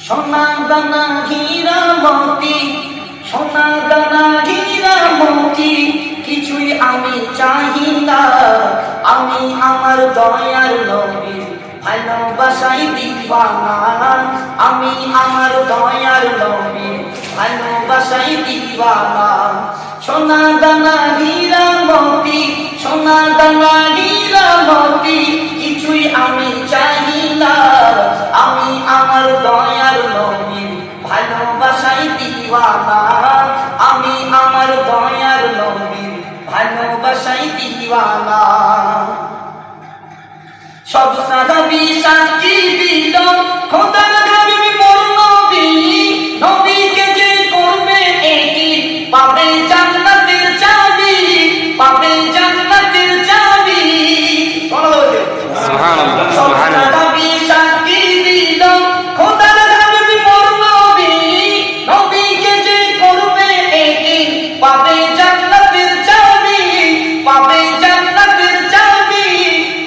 সোনা দানা হীরা মতি, সোনা দানা হীরা মতি, কিছুই আমি চাহি না। আমি আমার দয়ার নবীর ভালোবাসায় দিওয়ানা। আমি আমার দয়ার নবীর ভালোবাসায় দিওয়ানা। সোনা দানা হীরা মতি, সোনা দানা হীরা মতি, কিছুই আমি চাহি না। আমি আমার দয়ার নবীর ভালোবাসায় দিওয়ানা। আমি আমার দয়ার নবীর ভালোবাসায় দিওয়ানা। সব সাহাবী সাক্ষী দিল খোদার হাবিব মোর নবী, নবীকে যে করবে একি পাবে জান্নাতের চাবি, পাবে জান্নাতের চাবি। সুবহানাল্লাহ, সুবহানাল্লাহ। সাহাবী সাক্ষী দিল খোদার হাবিব মোর নবী, নবীকে যে করবে একি পাবে জান্নাতের চাবি, পাবে জান্নাতের চাবি।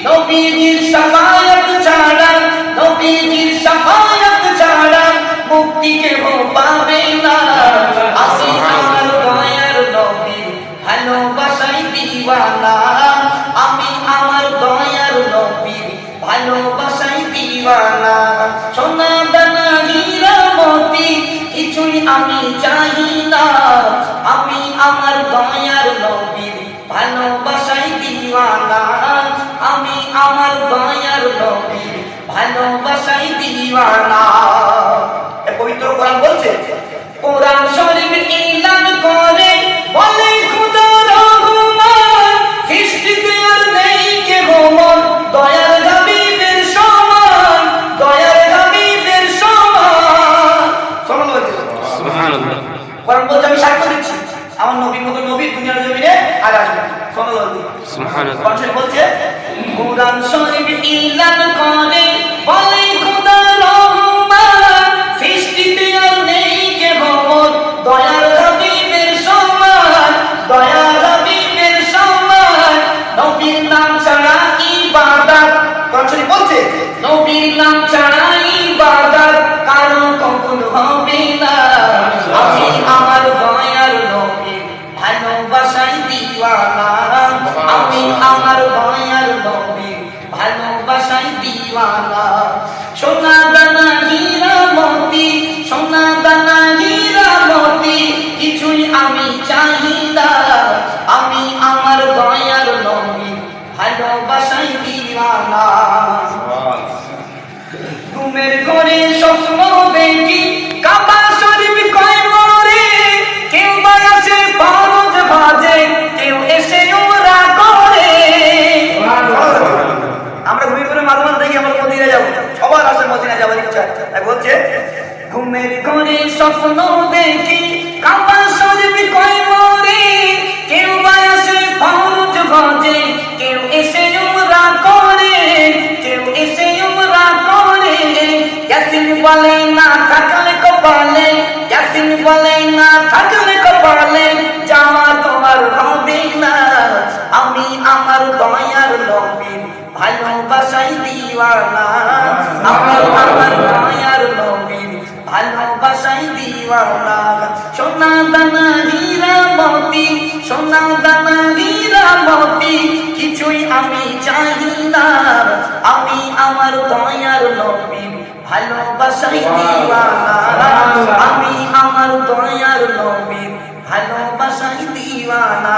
নবীজির শাফায়াত ছাড়া, নবীজির শাফায়াত ছাড়া মুক্তি কেহ পাবে না। আমি আমার দয়ার নবীর ভালোবাসায় দিওয়ানা। আমি আমার দয়ার নবীর ভালোবাসায় দিওয়ানা। সোনা দানা হীরা মতি, কিছুই আমি চাহি না। আমি আমার দয়ার নবীর ভালোবাসায় দিওয়ানা। আমি আমার দয়ার নবীর ভালোবাসায় দিওয়ানা। পবিত্র কোরআন বলছে, কোরআন শরীফ এলান করে বলে খোদা রহমান, সৃষ্টিতে আর নেই কেহ মন দয়ার হাবিবের সমান, দয়ার হাবিবের সমান। সুবহানাল্লাহ। কোরআন বলছে, আমি সাক্ষ্য দিচ্ছি আমার নবীর মতো নবী দুনিয়ার জমিনে আর আসবে না। সুবহানাল্লাহ। কোরআন শরীফ বলছে, কোরআন শরীফ এলান করে বলে খোদা রহমান, সৃষ্টিতে আর নেই কেহ মন দয়ার হাবিবের সমান, দয়ার হাবিবের সমান। নবীর নাম ছাড়া ইবাদত, কোরআন শরীফ বলছে, নবীর নাম ছাড়া ইবাদত কারো কবুল হবে না। আমি আমার দয়ার নবীর ভালোবাসায় দিওয়ানা। আমি আমার দয়ার নবীর ভালোবাসায় দিওয়ানা। সোনা দানা হীরা মতি, সোনা দানা হীরা মতি, কিছুই আমি চাহি না। আমি আমার দয়ার নবীর ভালোবাসায় দিওয়ানা। ঘুমের ঘরে স্বপ্ন দেখি কাবা শরীফ কয় মোরে, কেউ বা আসে ফরজ ভাজে, কেউ এসে উমরা করে। আমরা ঘুমিয়ে ঘুরে মাঝে মাঝে দেখি আমরা মদিনা যাবো, সবার আসে মদিনা যাবার ইচ্ছা। তাই বলছে, ঘুমের ঘরে স্বপ্ন দেখি কাবা শরীফ কয় মোরে, কেউ বা আসে ফরজ ভাজে, কেউ এসে উমরা করে, কেউ এসে উমরা করে। ইয়াসিন বলে না থাকলে কপালে, ইয়াসিন বলে না থাকলে কপালে, যাওয়া তোমার হবে না। আমি আমার দয়ার নবীর ভালোবাসায় দিওয়ানা। আমার আমার দয়ার নবীর ভালোবাসায় দিওয়ানা। সোনা দানা হীরা মতি, সোনা দানা হীরা মতি, কিছুই আমি চাহি না। আমি আমার দয়ার নবীর ভালোবাসায় দিওয়ানা। আমি আমার দয়ার নবীর ভালোবাসায় দিওয়ানা।